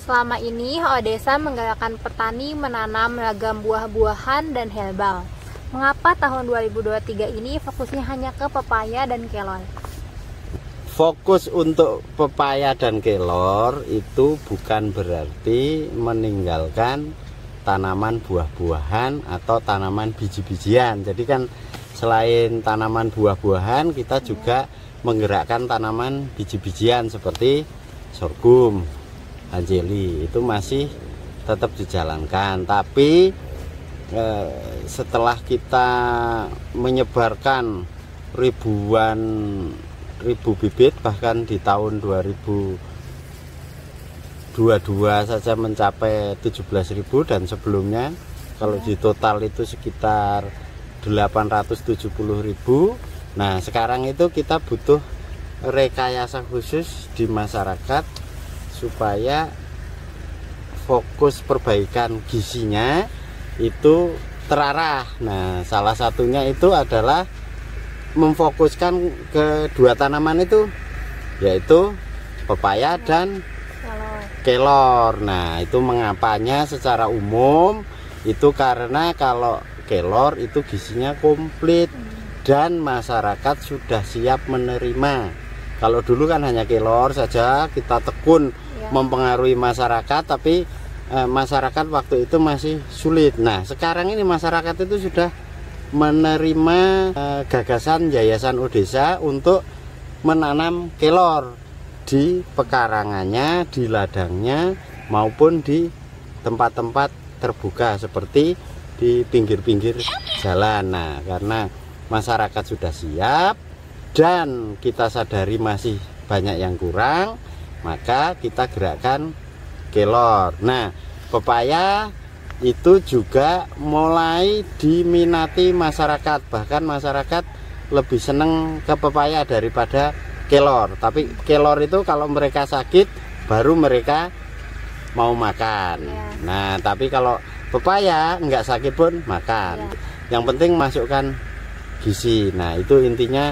Selama ini Desa menggalakkan petani menanam ragam buah-buahan dan herbal. Mengapa tahun 2023 ini fokusnya hanya ke pepaya dan kelor? Fokus untuk pepaya dan kelor itu bukan berarti meninggalkan tanaman buah-buahan atau tanaman biji-bijian. Jadi kan selain tanaman buah-buahan kita juga menggerakkan tanaman biji-bijian seperti sorghum, anjeli, itu masih tetap dijalankan. Tapi setelah kita menyebarkan ribu bibit, bahkan di tahun 2022 saja mencapai 17.000, dan sebelumnya kalau di total itu sekitar 870.000. Nah sekarang itu kita butuh rekayasa khusus di masyarakat supaya fokus perbaikan gizinya itu terarah. Nah salah satunya itu adalah memfokuskan ke dua tanaman itu, yaitu pepaya dan kelor. Nah itu mengapanya secara umum itu karena kalau kelor itu gizinya komplit dan masyarakat sudah siap menerima. Kalau dulu kan hanya kelor saja kita tekun mempengaruhi masyarakat, tapi masyarakat waktu itu masih sulit. Nah sekarang ini masyarakat itu sudah menerima gagasan Yayasan Odesa untuk menanam kelor di pekarangannya, di ladangnya, maupun di tempat-tempat terbuka seperti di pinggir-pinggir jalan. Nah karena masyarakat sudah siap dan kita sadari masih banyak yang kurang, maka kita gerakkan kelor. Nah pepaya itu juga mulai diminati masyarakat, bahkan masyarakat lebih seneng ke pepaya daripada kelor. Tapi kelor itu kalau mereka sakit baru mereka mau makan. Nah tapi kalau pepaya nggak sakit pun makan. Yang penting masukkan gizi. Nah itu intinya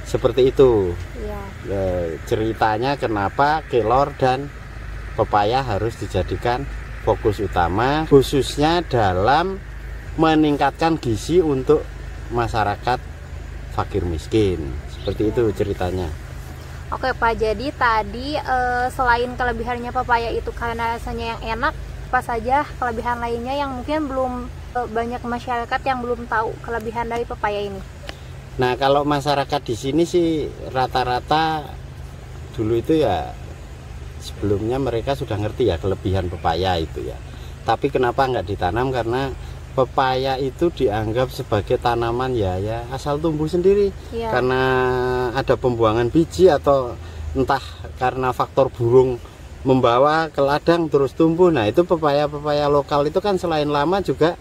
seperti itu. Ceritanya kenapa kelor dan pepaya harus dijadikan fokus utama, khususnya dalam meningkatkan gizi untuk masyarakat fakir miskin. Seperti itu ceritanya. Oke Pak, jadi tadi selain kelebihannya pepaya itu karena rasanya yang enak, apa saja kelebihan lainnya yang mungkin belum banyak masyarakat yang belum tahu kelebihan dari pepaya ini? Nah kalau masyarakat di sini sih rata-rata dulu itu ya sebelumnya mereka sudah ngerti ya kelebihan pepaya itu ya. Tapi kenapa nggak ditanam? Karena pepaya itu dianggap sebagai tanaman ya asal tumbuh sendiri. Karena ada pembuangan biji atau entah karena faktor burung membawa ke ladang terus tumbuh. Nah itu pepaya lokal itu kan selain lama juga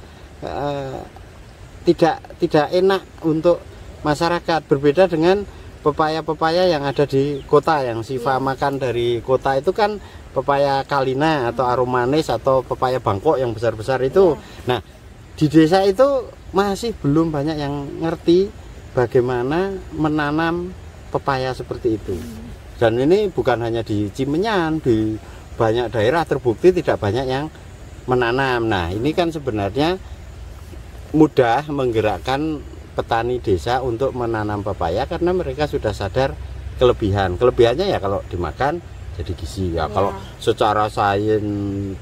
tidak enak untuk masyarakat. Berbeda dengan pepaya yang ada di kota, yang Siva makan dari kota itu kan pepaya Kalina atau aromanis atau pepaya Bangkok yang besar-besar itu. Nah di desa itu masih belum banyak yang ngerti bagaimana menanam pepaya seperti itu. Dan ini bukan hanya di Cimenyan, di banyak daerah terbukti tidak banyak yang menanam. Nah ini kan sebenarnya mudah menggerakkan petani desa untuk menanam pepaya karena mereka sudah sadar kelebihannya ya kalau dimakan jadi gizi ya. Kalau secara sains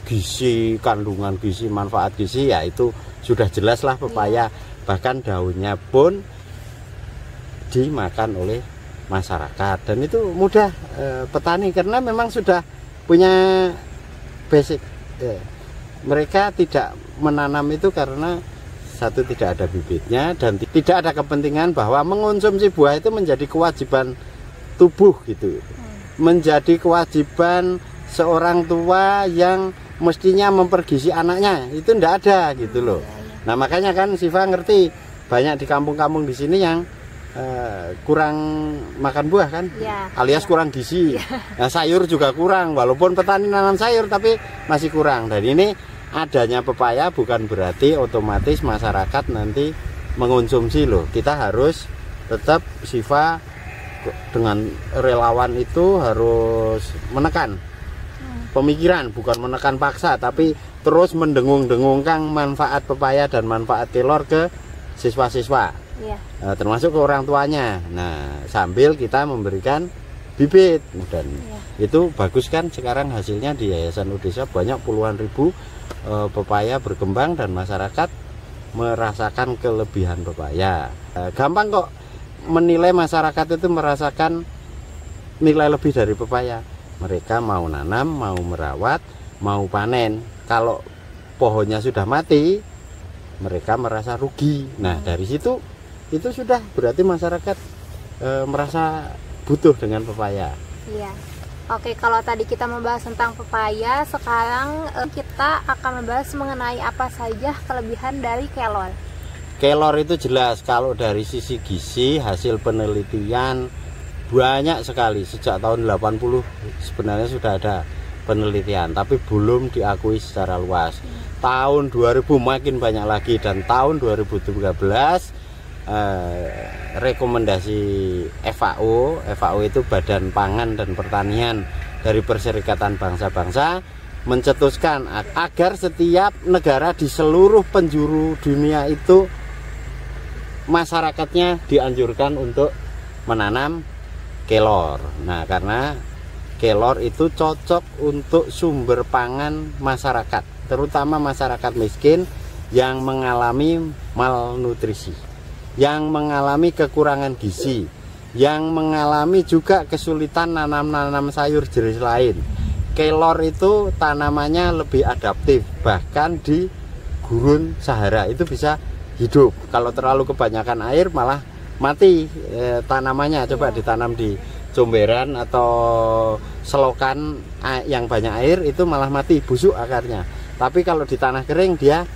gizi, kandungan gizi, manfaat gizi ya itu sudah jelas lah pepaya. Bahkan daunnya pun dimakan oleh masyarakat dan itu mudah petani karena memang sudah punya basic. Mereka tidak menanam itu karena satu tidak ada bibitnya dan tidak ada kepentingan bahwa mengonsumsi buah itu menjadi kewajiban tubuh gitu. Menjadi kewajiban seorang tua yang mestinya mempergizi anaknya, itu tidak ada gitu loh. Nah makanya kan Siva ngerti banyak di kampung-kampung di sini yang kurang makan buah kan, alias kurang gizi. Nah sayur juga kurang, walaupun petani nanam sayur tapi masih kurang. Dan ini adanya pepaya bukan berarti otomatis masyarakat nanti mengonsumsi loh. Kita harus tetap Siva dengan relawan itu harus menekan pemikiran, bukan menekan paksa, tapi terus mendengung-dengungkan manfaat pepaya dan manfaat kelor ke siswa-siswa, termasuk ke orang tuanya. Nah, sambil kita memberikan bibit, dan itu bagus kan sekarang hasilnya di Yayasan Udesa banyak puluhan ribu pepaya berkembang dan masyarakat merasakan kelebihan pepaya. Gampang kok menilai masyarakat itu merasakan nilai lebih dari pepaya. Mereka mau nanam, mau merawat, mau panen. Kalau pohonnya sudah mati, mereka merasa rugi. Nah, dari situ itu sudah berarti masyarakat merasa butuh dengan pepaya. Iya. Oke, kalau tadi kita membahas tentang pepaya, sekarang kita akan membahas mengenai apa saja kelebihan dari kelor. Kelor itu jelas kalau dari sisi gizi, hasil penelitian banyak sekali. Sejak tahun 80 sebenarnya sudah ada penelitian, tapi belum diakui secara luas. Tahun 2000 makin banyak lagi, dan tahun 2013 rekomendasi FAO itu Badan Pangan dan Pertanian dari Perserikatan Bangsa-Bangsa mencetuskan agar setiap negara di seluruh penjuru dunia itu masyarakatnya dianjurkan untuk menanam kelor. Nah, karena kelor itu cocok untuk sumber pangan masyarakat, terutama masyarakat miskin yang mengalami malnutrisi, yang mengalami kekurangan gizi, yang mengalami juga kesulitan nanam sayur jenis lain. Kelor itu tanamannya lebih adaptif, bahkan di gurun Sahara itu bisa hidup. Kalau terlalu kebanyakan air malah mati tanamannya. Coba ditanam di comberan atau selokan yang banyak air, itu malah mati, busuk akarnya. Tapi kalau di tanah kering dia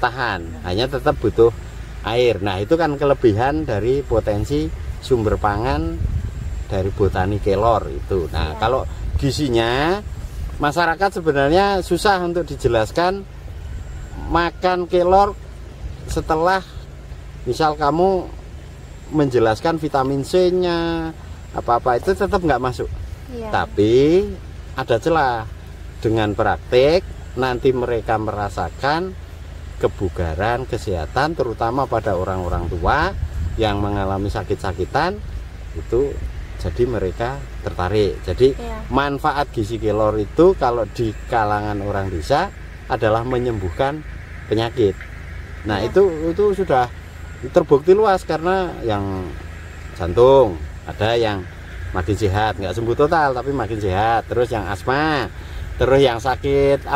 tahan, hanya tetap butuh air. Nah, itu kan kelebihan dari potensi sumber pangan dari botani kelor itu. Nah, kalau gizinya masyarakat sebenarnya susah untuk dijelaskan. Makan kelor setelah misal kamu menjelaskan vitamin C-nya apa-apa itu tetap nggak masuk. Tapi ada celah. Dengan praktek nanti mereka merasakan kebugaran, kesehatan, terutama pada orang-orang tua yang mengalami sakit-sakitan itu, jadi mereka tertarik. Jadi manfaat gizi kelor itu kalau di kalangan orang desa adalah menyembuhkan penyakit. Nah, itu sudah terbukti luas, karena yang jantung ada yang makin sehat, nggak sembuh total tapi makin sehat. Terus yang asma, terus yang sakit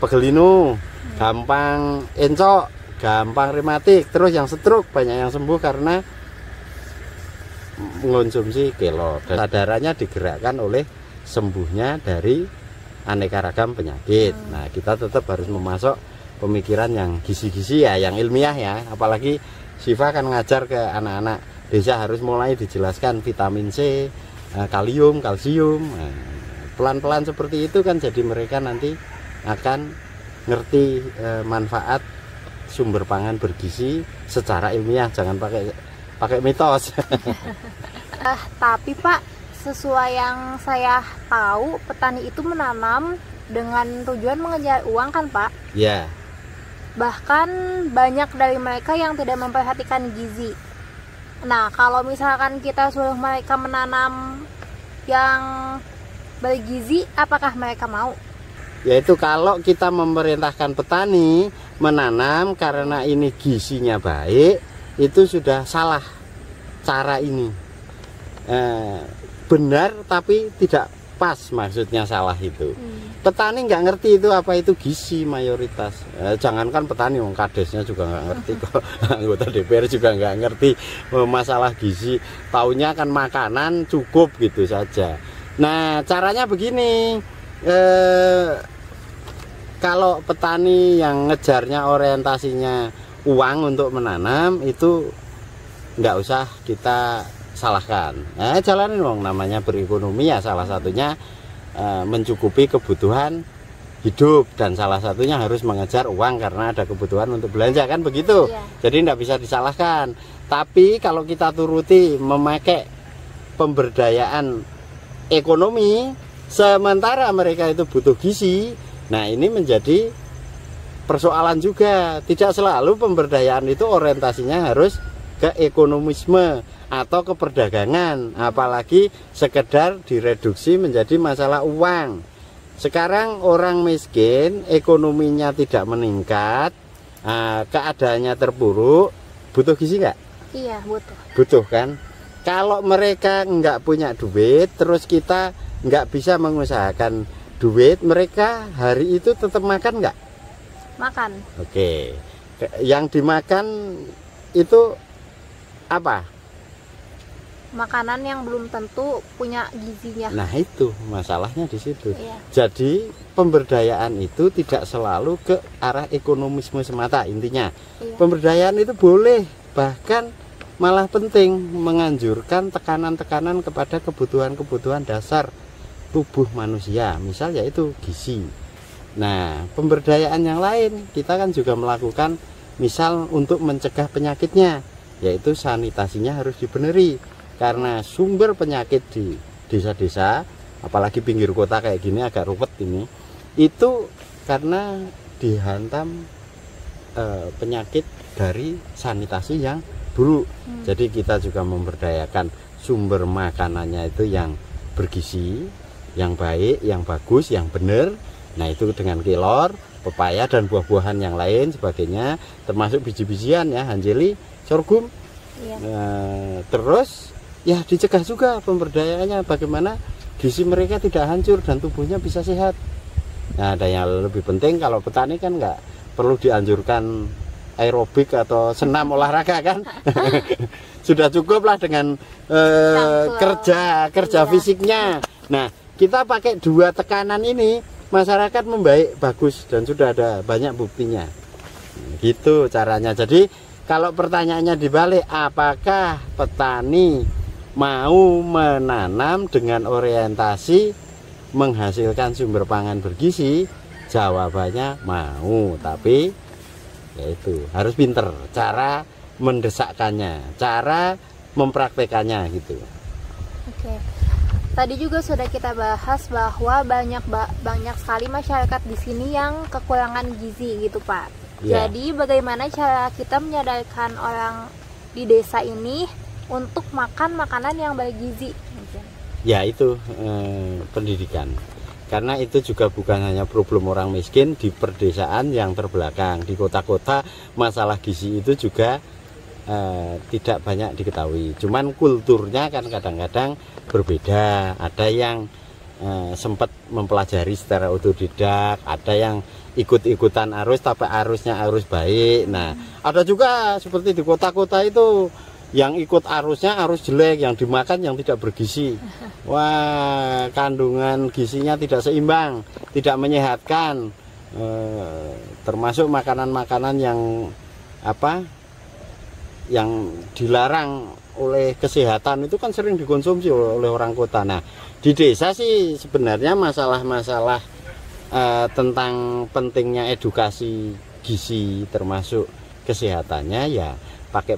pegel linu, gampang encok, gampang rematik, terus yang stroke banyak yang sembuh karena mengonsumsi kelor. Dan sadarannya digerakkan oleh sembuhnya dari aneka ragam penyakit. Nah, kita tetap harus memasok pemikiran yang gizi-gizi ya, yang ilmiah ya. Apalagi Siva akan ngajar ke anak-anak desa, harus mulai dijelaskan vitamin C, kalium, kalsium. Pelan-pelan seperti itu kan, jadi mereka nanti akan ngerti manfaat sumber pangan bergizi secara ilmiah, jangan pakai mitos. Tapi Pak, sesuai yang saya tahu, petani itu menanam dengan tujuan mengejar uang kan Pak? Ya. Bahkan banyak dari mereka yang tidak memperhatikan gizi. Nah, kalau misalkan kita suruh mereka menanam yang bergizi, apakah mereka mau? Yaitu kalau kita memerintahkan petani menanam karena ini gizinya baik, itu sudah salah cara ini. Benar tapi tidak pas, maksudnya salah itu. Petani nggak ngerti itu apa itu gizi mayoritas. Jangankan petani, wong kadesnya juga nggak ngerti kok. Anggota DPR juga nggak ngerti masalah gizi. Taunya kan makanan cukup gitu saja. Nah, caranya begini. Kalau petani yang ngejarnya orientasinya uang untuk menanam, itu nggak usah kita salahkan. Jalanin dong, namanya berekonomi ya, salah satunya mencukupi kebutuhan hidup, dan salah satunya harus mengejar uang karena ada kebutuhan untuk belanja, kan begitu. Jadi tidak bisa disalahkan. Tapi kalau kita turuti memakai pemberdayaan ekonomi, sementara mereka itu butuh gizi. Nah, ini menjadi persoalan juga. Tidak selalu pemberdayaan itu orientasinya harus ke ekonomisme atau ke perdagangan, apalagi sekedar direduksi menjadi masalah uang. Sekarang orang miskin, ekonominya tidak meningkat, keadaannya terpuruk, butuh gizi nggak? Iya, butuh. Butuh kan? Kalau mereka nggak punya duit, terus kita nggak bisa mengusahakan duit, mereka hari itu tetap makan nggak? Makan. Oke, yang dimakan itu apa? Makanan yang belum tentu punya gizinya. Nah, itu masalahnya di situ. Iya. Jadi pemberdayaan itu tidak selalu ke arah ekonomisme semata intinya. Iya. Pemberdayaan itu boleh, bahkan malah penting menganjurkan tekanan-tekanan kepada kebutuhan-kebutuhan dasar tubuh manusia, misal yaitu gizi. Nah, pemberdayaan yang lain kita kan juga melakukan misal untuk mencegah penyakitnya, yaitu sanitasinya harus dibenerin. Karena sumber penyakit di desa-desa, apalagi pinggir kota kayak gini agak ruwet ini, itu karena dihantam penyakit dari sanitasi yang buruk. Jadi kita juga memberdayakan sumber makanannya itu yang bergizi, yang baik, yang bagus, yang benar. Nah, itu dengan kelor, pepaya dan buah-buahan yang lain sebagainya, termasuk biji-bijian ya, hanjeli, sorghum. Iya. Terus ya dicegah juga pemberdayaannya, bagaimana gizi mereka tidak hancur dan tubuhnya bisa sehat. Nah, ada yang lebih penting, kalau petani kan nggak perlu dianjurkan aerobik atau senam olahraga kan. Sudah cukup lah dengan kerja Iya. fisiknya. Nah, kita pakai dua tekanan ini, masyarakat membaik bagus dan sudah ada banyak buktinya. Gitu caranya. Jadi kalau pertanyaannya dibalik, apakah petani mau menanam dengan orientasi menghasilkan sumber pangan bergizi? Jawabannya mau, tapi yaitu harus pinter cara mendesakkannya, cara mempraktekannya gitu. Oke. Tadi juga sudah kita bahas bahwa banyak sekali masyarakat di sini yang kekurangan gizi gitu, Pak. Ya. Jadi bagaimana cara kita menyadarkan orang di desa ini untuk makan makanan yang bergizi? Ya, itu pendidikan. Karena itu juga bukan hanya problem orang miskin di perdesaan yang terbelakang. Di kota-kota masalah gizi itu juga tidak banyak diketahui. Cuman kulturnya kan kadang-kadang berbeda. Ada yang sempat mempelajari secara otodidak, ada yang ikut-ikutan arus tapi arusnya arus baik. Nah, ada juga seperti di kota-kota itu yang ikut arusnya arus jelek, yang dimakan yang tidak bergizi. Wah, kandungan gizinya tidak seimbang, tidak menyehatkan. Termasuk makanan-makanan yang yang dilarang oleh kesehatan itu kan sering dikonsumsi oleh orang kota. Nah, di desa sih sebenarnya masalah-masalah tentang pentingnya edukasi gizi termasuk kesehatannya ya pakai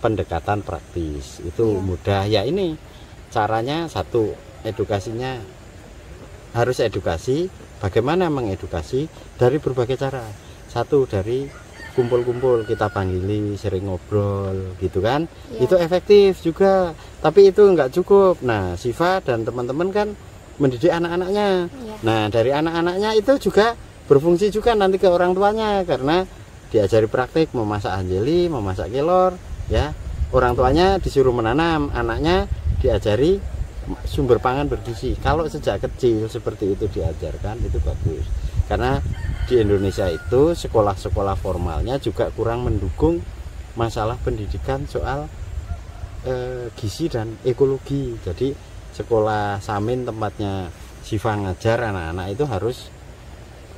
pendekatan praktis itu mudah ya. Ini caranya satu, edukasinya harus edukasi. Bagaimana mengedukasi? Dari berbagai cara. Satu, dari kumpul-kumpul, kita panggili, sering ngobrol gitu kan. Itu efektif juga, tapi itu enggak cukup. Nah, Siva dan teman-teman kan mendidik anak-anaknya. Nah, dari anak-anaknya itu juga berfungsi juga nanti ke orang tuanya, karena diajari praktik memasak hanjeli, memasak kelor ya. Orang tuanya disuruh menanam, anaknya diajari sumber pangan bergizi. Kalau sejak kecil seperti itu diajarkan, itu bagus. Karena di Indonesia itu sekolah-sekolah formalnya juga kurang mendukung masalah pendidikan soal gizi dan ekologi. Jadi sekolah Samin tempatnya Siva ngajar anak-anak itu harus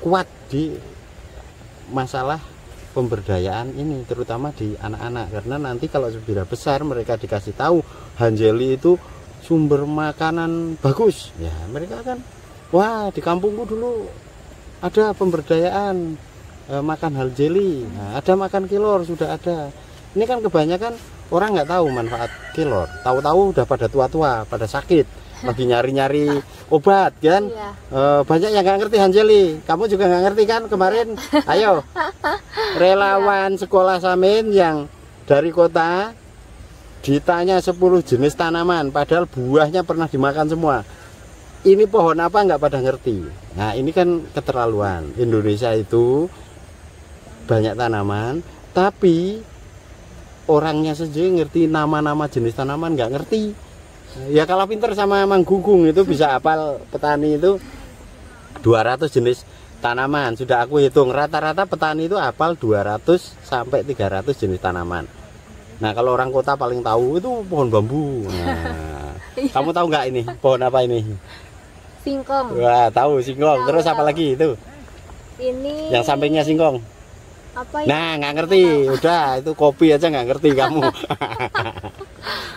kuat di masalah pemberdayaan ini, terutama di anak-anak, karena nanti kalau sudah besar mereka dikasih tahu hanjeli itu sumber makanan bagus ya, mereka kan wah, di kampungku dulu ada pemberdayaan makan hanjeli, nah, ada makan kelor sudah ada. Ini kan kebanyakan orang nggak tahu manfaat kelor, tahu-tahu udah pada tua-tua, pada sakit. lagi nyari-nyari obat kan. Iya. Banyak yang nggak ngerti Hanjeli, kamu juga nggak ngerti kan kemarin. Ayo, relawan sekolah Samin yang dari kota ditanya 10 jenis tanaman, padahal buahnya pernah dimakan semua. Ini pohon apa nggak pada ngerti. Nah ini kan keterlaluan. Indonesia itu banyak tanaman, tapi orangnya saja ngerti nama-nama jenis tanaman nggak ngerti. Ya kalau pinter sama Mang Gunggung itu bisa hafal, petani itu 200 jenis tanaman. Sudah aku hitung, rata-rata petani itu hafal 200 sampai 300 jenis tanaman. Nah kalau orang kota paling tahu itu pohon bambu. Nah, kamu tahu nggak ini pohon apa ini? Singkong. Wah tahu singkong. Terus apa lagi itu? Ini Yang sampingnya singkong. apa ya? Nah nggak ngerti. Udah itu kopi aja nggak ngerti kamu.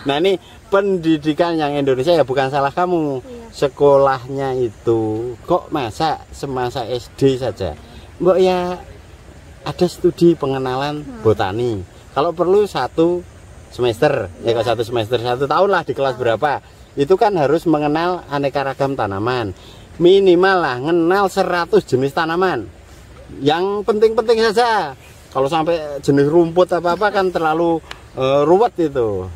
Nah ini pendidikan yang Indonesia ya bukan salah kamu. Iya. Sekolahnya itu kok masa semasa SD saja. Mbok ya ada studi pengenalan botani. Kalau perlu 1 semester, ya kalau 1 semester 1 tahun lah di kelas berapa, itu kan harus mengenal aneka ragam tanaman. Minimal lah mengenal 100 jenis tanaman. Yang penting-penting saja. Kalau sampai jenis rumput apa-apa kan terlalu ruwet itu.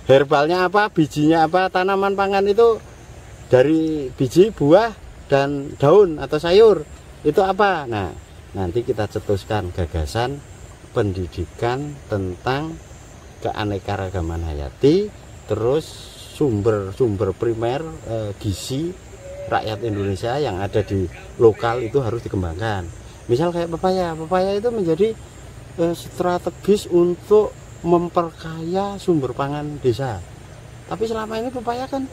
Herbalnya apa, bijinya apa, tanaman pangan itu dari biji, buah, dan daun atau sayur. Itu apa? Nah, nanti kita cetuskan gagasan pendidikan tentang keanekaragaman hayati, terus sumber primer gizi rakyat Indonesia yang ada di lokal itu harus dikembangkan. Misal kayak pepaya itu menjadi strategis untuk memperkaya sumber pangan desa. Tapi selama ini pepaya kan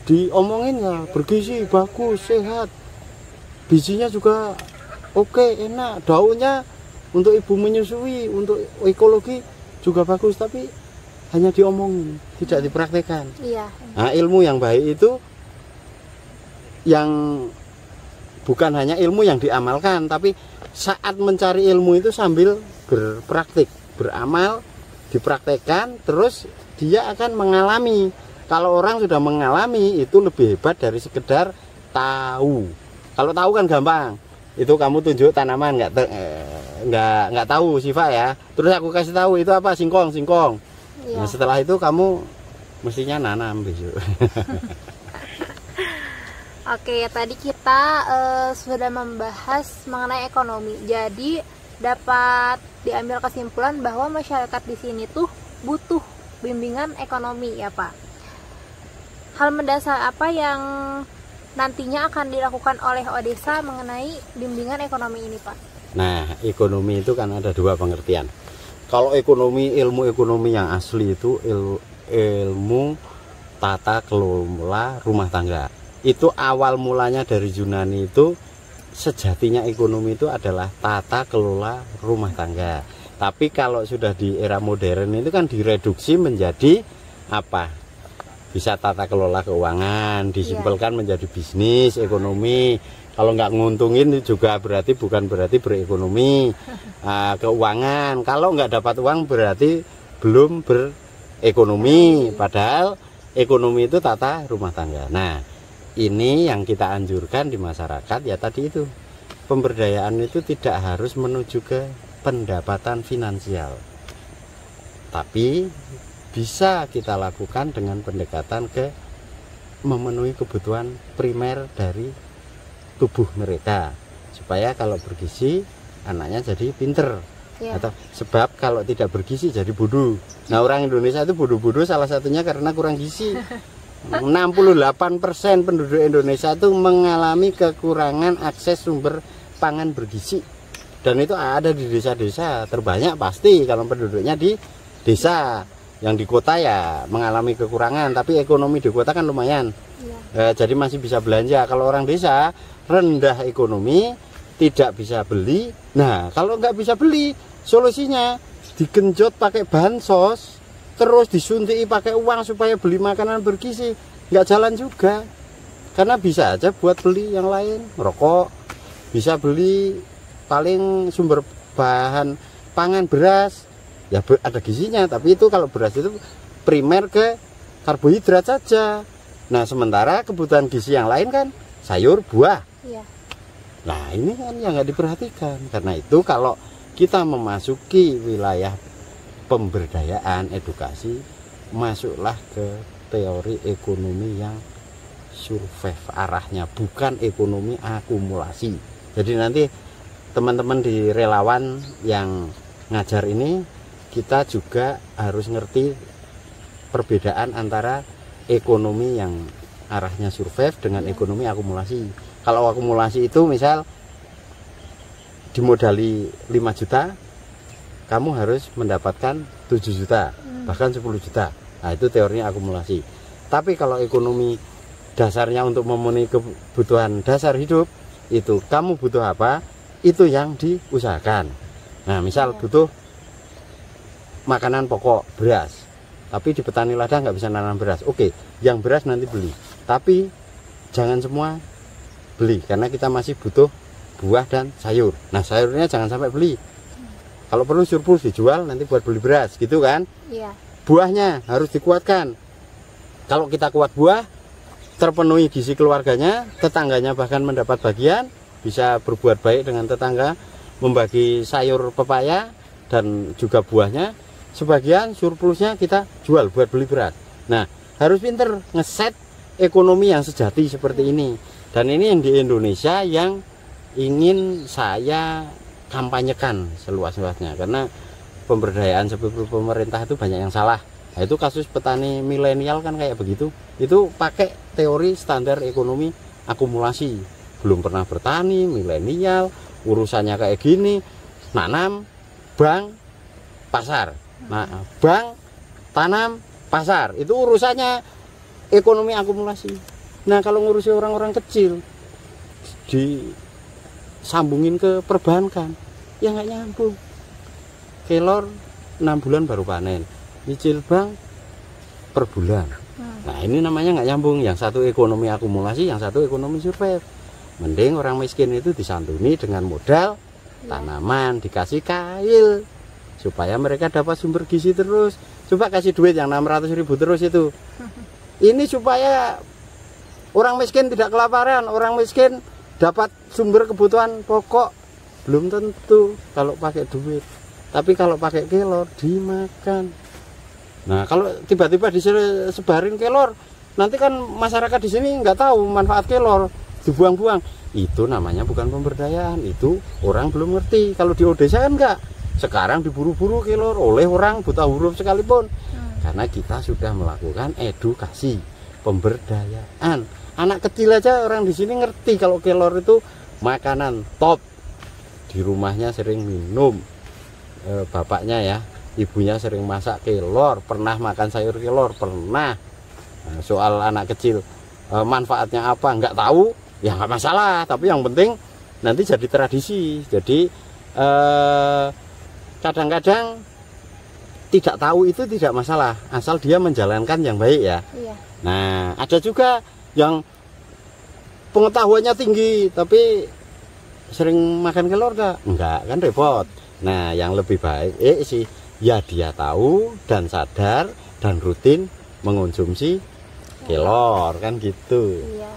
diomongin ya bergizi, bagus, sehat, bijinya juga oke, enak, daunnya untuk ibu menyusui, untuk ekologi juga bagus, tapi hanya diomongin, tidak dipraktekkan. Iya. Nah, ilmu yang baik itu yang bukan hanya ilmu yang diamalkan, tapi saat mencari ilmu itu sambil berpraktik, beramal, dipraktekkan, terus dia akan mengalami. Kalau orang sudah mengalami itu lebih hebat dari sekedar tahu. Kalau tahu kan gampang. Itu kamu tunjuk tanaman nggak tahu Siva ya, terus aku kasih tahu itu apa, singkong. Iya. Nah, setelah itu kamu mestinya nanam besok. Oke, tadi kita sudah membahas mengenai ekonomi. Jadi dapat diambil kesimpulan bahwa masyarakat di sini tuh butuh bimbingan ekonomi ya Pak. Hal mendasar apa yang nantinya akan dilakukan oleh Odesa mengenai bimbingan ekonomi ini Pak? Nah, ekonomi itu kan ada 2 pengertian. Kalau ekonomi, ilmu ekonomi yang asli itu ilmu tata kelola rumah tangga. Itu awal mulanya dari Yunani itu, sejatinya ekonomi itu adalah tata kelola rumah tangga. Tapi kalau sudah di era modern itu kan direduksi menjadi apa? Bisa tata kelola keuangan, disimpelkan menjadi bisnis, ekonomi. Kalau nggak nguntungin juga berarti bukan berarti berekonomi. Keuangan, kalau nggak dapat uang berarti belum berekonomi. Padahal ekonomi itu tata rumah tangga. Nah, ini yang kita anjurkan di masyarakat ya tadi itu. Pemberdayaan itu tidak harus menuju ke pendapatan finansial. Tapi bisa kita lakukan dengan pendekatan ke memenuhi kebutuhan primer dari tubuh mereka, supaya kalau bergizi anaknya jadi pinter Ya. atau sebab kalau tidak bergizi jadi bodoh. Nah, orang Indonesia itu bodoh-bodoh salah satunya karena kurang gizi. 68% penduduk Indonesia itu mengalami kekurangan akses sumber pangan bergizi, dan itu ada di desa-desa terbanyak pasti kalau penduduknya di desa. Yang di kota ya mengalami kekurangan, tapi ekonomi di kota kan lumayan Ya. jadi masih bisa belanja. Kalau orang desa rendah ekonomi, tidak bisa beli. Nah, kalau nggak bisa beli, solusinya digenjot pakai bansos, terus disuntik pakai uang supaya beli makanan bergizi. Nggak jalan juga, karena bisa aja buat beli yang lain, rokok, bisa beli paling sumber bahan pangan beras, ya ada gizinya, tapi itu kalau beras itu primer ke karbohidrat saja. Nah, sementara kebutuhan gizi yang lain kan sayur, buah. Iya. Nah, ini kan yang nggak diperhatikan. Karena itu kalau kita memasuki wilayah pemberdayaan, edukasi, masuklah ke teori ekonomi yang survive arahnya, bukan ekonomi akumulasi. Jadi nanti teman-teman di relawan yang ngajar ini, kita juga harus ngerti perbedaan antara ekonomi yang arahnya survive dengan ekonomi akumulasi. Kalau akumulasi itu misal dimodali 5 juta, kamu harus mendapatkan 7 juta, bahkan 10 juta. Nah, itu teorinya akumulasi. Tapi kalau ekonomi dasarnya untuk memenuhi kebutuhan dasar hidup, itu kamu butuh apa, itu yang diusahakan. Nah, misal butuh makanan pokok, beras, tapi di petani ladang nggak bisa nanam beras. Oke, yang beras nanti beli, tapi jangan semua beli, karena kita masih butuh buah dan sayur. Nah, sayurnya jangan sampai beli. Kalau perlu surplus dijual nanti buat beli beras, gitu kan? Iya. Buahnya harus dikuatkan. Kalau kita kuat buah, terpenuhi gizi keluarganya, tetangganya bahkan mendapat bagian, bisa berbuat baik dengan tetangga, membagi sayur pepaya dan juga buahnya. Sebagian surplusnya kita jual buat beli beras. Nah, harus pinter ngeset ekonomi yang sejati seperti ini. Dan ini yang di Indonesia yang ingin saya kampanyekan seluas-luasnya, karena pemberdayaan seperti pemerintah itu banyak yang salah. Nah, itu kasus petani milenial kan kayak begitu. Itu pakai teori standar ekonomi akumulasi. Belum pernah bertani, milenial, urusannya kayak gini, nanam, bank, pasar. Nah, bank, tanam, pasar, itu urusannya ekonomi akumulasi. Nah, kalau ngurusi orang-orang kecil disambungin ke perbankan, ya nggak nyambung. Kelor 6 bulan baru panen, nyicil bank per bulan. Nah, ini namanya nggak nyambung. Yang satu ekonomi akumulasi, yang satu ekonomi survive. Mending orang miskin itu disantuni dengan modal tanaman, dikasih kail, supaya mereka dapat sumber gizi terus. Coba kasih duit yang 600.000 terus itu. Ini supaya orang miskin tidak kelaparan, orang miskin dapat sumber kebutuhan pokok. Belum tentu kalau pakai duit. Tapi kalau pakai kelor dimakan. Nah, kalau tiba-tiba disebarin kelor, nanti kan masyarakat di sini nggak tahu manfaat kelor, dibuang-buang. Itu namanya bukan pemberdayaan, itu orang belum ngerti. Kalau di desa kan enggak. Sekarang diburu-buru kelor oleh orang buta huruf sekalipun. Karena kita sudah melakukan edukasi pemberdayaan. Anak kecil aja orang di sini ngerti kalau kelor itu makanan top. Di rumahnya sering minum, bapaknya ya, ibunya sering masak kelor, pernah makan sayur kelor, pernah. Nah, soal anak kecil manfaatnya apa nggak tahu, ya nggak masalah. Tapi yang penting nanti jadi tradisi. Jadi kadang-kadang tidak tahu itu tidak masalah, asal dia menjalankan yang baik ya. Iya. Nah, ada juga yang pengetahuannya tinggi tapi sering makan kelor enggak kan repot. Nah, yang lebih baik sih ya dia tahu dan sadar dan rutin mengonsumsi kelor kan gitu. Iya.